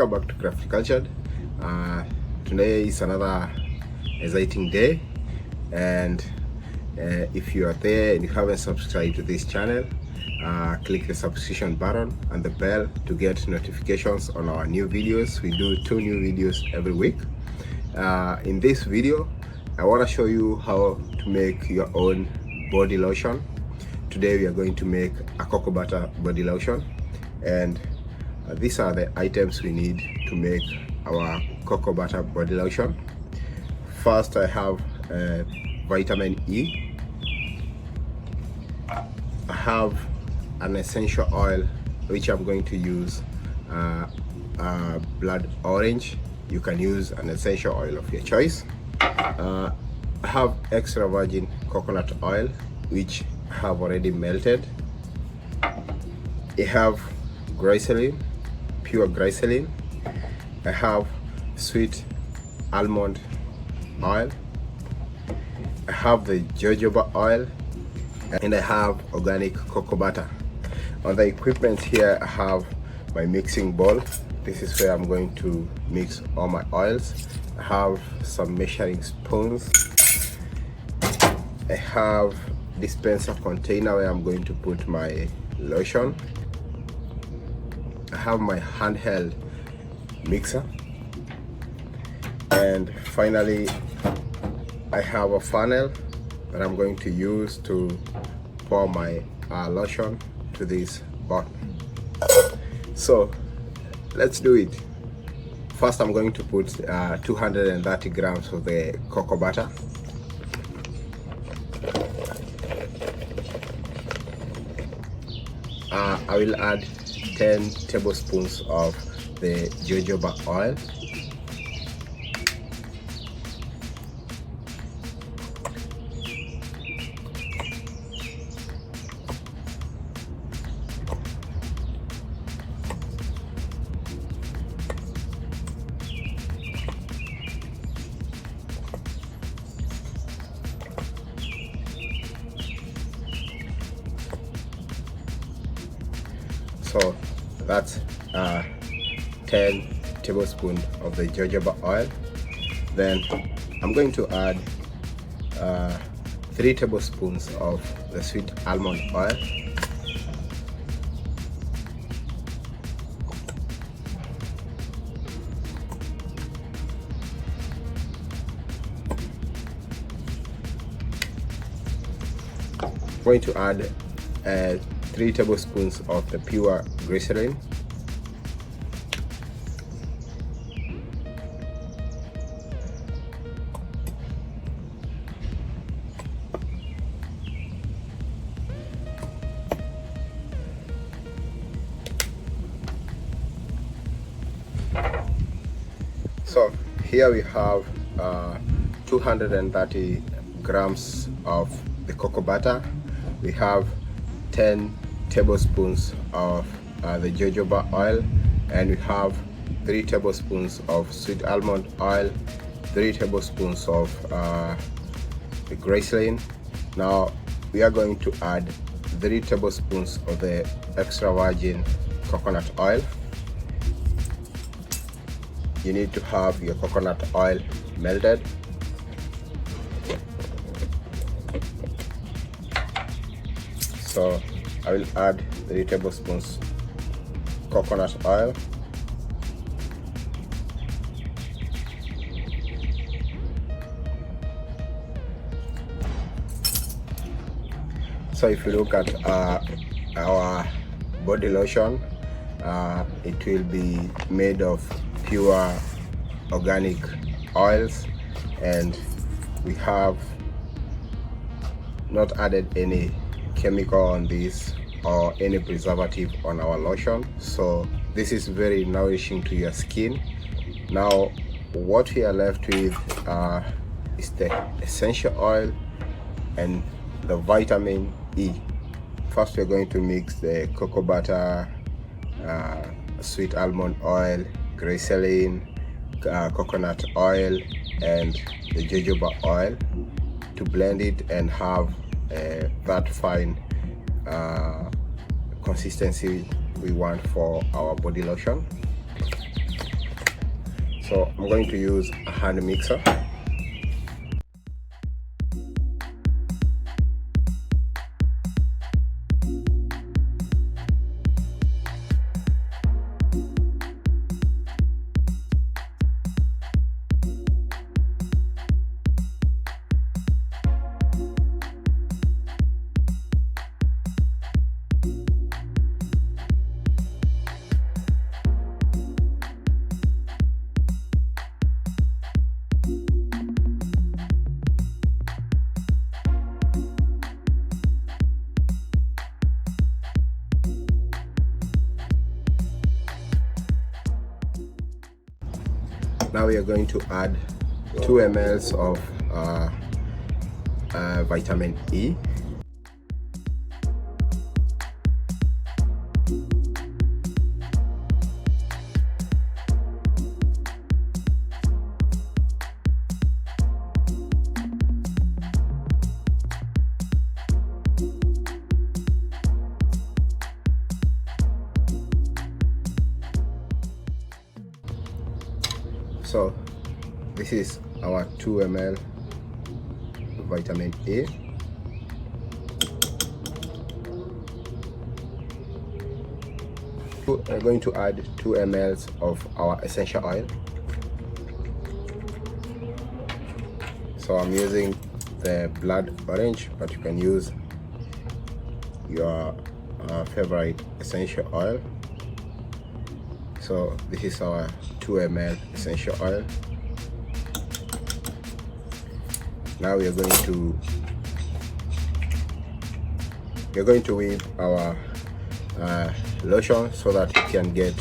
welcome back to Craft Cultured. Today is another exciting day, and if you are there and you haven't subscribed to this channel, click the subscription button and the bell to get notifications on our new videos. We do 2 new videos every week. In this video, I want to show you how to make your own body lotion. Today we are going to make a cocoa butter body lotion, and these are the items we need to make our cocoa butter body lotion. First, I have vitamin E. I have an essential oil which I'm going to use blood orange. You can use an essential oil of your choice. I have extra virgin coconut oil which I have already melted. I have glycerin, pure glycerin. I have sweet almond oil. I have the jojoba oil, and I have organic cocoa butter. On the equipment here, I have my mixing bowl. This is where I'm going to mix all my oils. I have some measuring spoons. I have dispenser container where I'm going to put my lotion. I have my handheld mixer, and finally I have a funnel that I'm going to use to pour my lotion to this bottle. So let's do it. First, I'm going to put 230 grams of the cocoa butter. I will add 10 tablespoons of the jojoba oil. So that's 10 tablespoons of the jojoba oil. Then I'm going to add 3 tablespoons of the sweet almond oil. I'm going to add 3 tablespoons of the pure glycerin. So here we have 230 grams of the cocoa butter. We have 10 tablespoons of the jojoba oil, and we have 3 tablespoons of sweet almond oil, 3 tablespoons of the glycerin. Now we are going to add 3 tablespoons of the extra virgin coconut oil. You need to have your coconut oil melted. So I will add 3 tablespoons coconut oil. So if you look at our body lotion, it will be made of pure organic oils, and we have not added any chemical on this or any preservative on our lotion. So this is very nourishing to your skin. Now what we are left with is the essential oil and the vitamin E. First, we're going to mix the cocoa butter, sweet almond oil, glycerin, coconut oil, and the jojoba oil to blend it and have that fine consistency we want for our body lotion. So I'm going to use a hand mixer. Now we are going to add 2 ml of vitamin E. So this is our 2 ml vitamin A. We're going to add 2 ml of our essential oil. So I'm using the blood orange, but you can use your favorite essential oil. So this is our 2 ml essential oil. Now we are going to whip our lotion so that we can get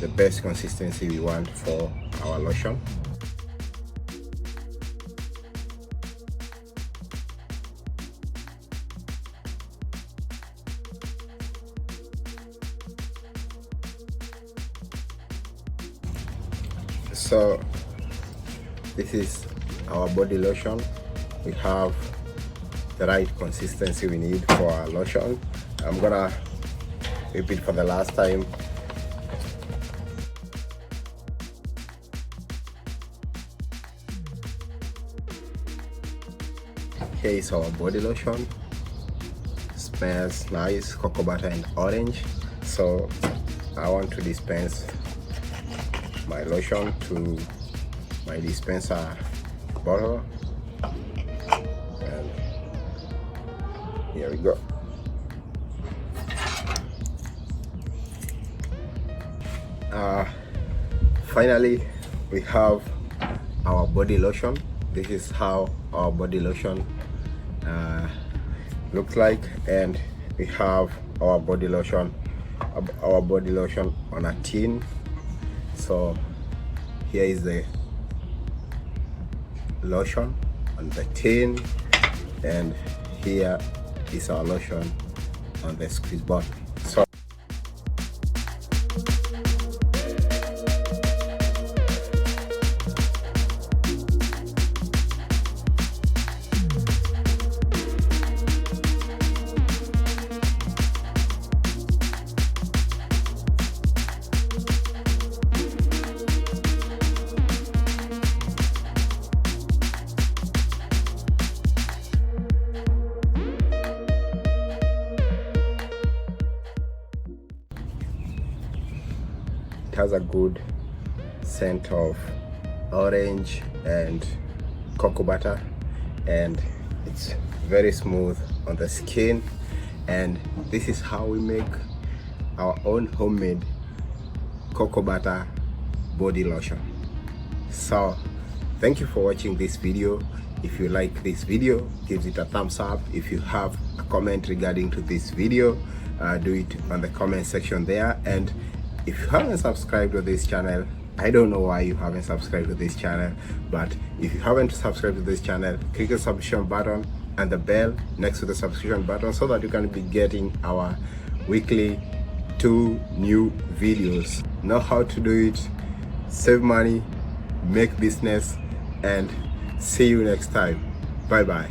the best consistency we want for our lotion. So this is our body lotion. We have the right consistency we need for our lotion. I'm gonna repeat for the last time. Here is our body lotion. Smells nice, cocoa butter and orange. So I want to dispense my lotion to my dispenser bottle, and here we go. Finally, we have our body lotion. This is how our body lotion looks like, and we have our body lotion on a tin. So here is the lotion on the tin, and here is our lotion on the squeeze bottle. So it has a good scent of orange and cocoa butter, and it's very smooth on the skin. And this is how we make our own homemade cocoa butter body lotion. So thank you for watching this video. If you like this video, give it a thumbs up. If you have a comment regarding to this video, do it on the comment section there. And if you haven't subscribed to this channel, I don't know why you haven't subscribed to this channel, but if you haven't subscribed to this channel, click the subscription button and the bell next to the subscription button so that you can be getting our weekly 2 new videos. Know how to do it, save money, make business, and see you next time. Bye bye.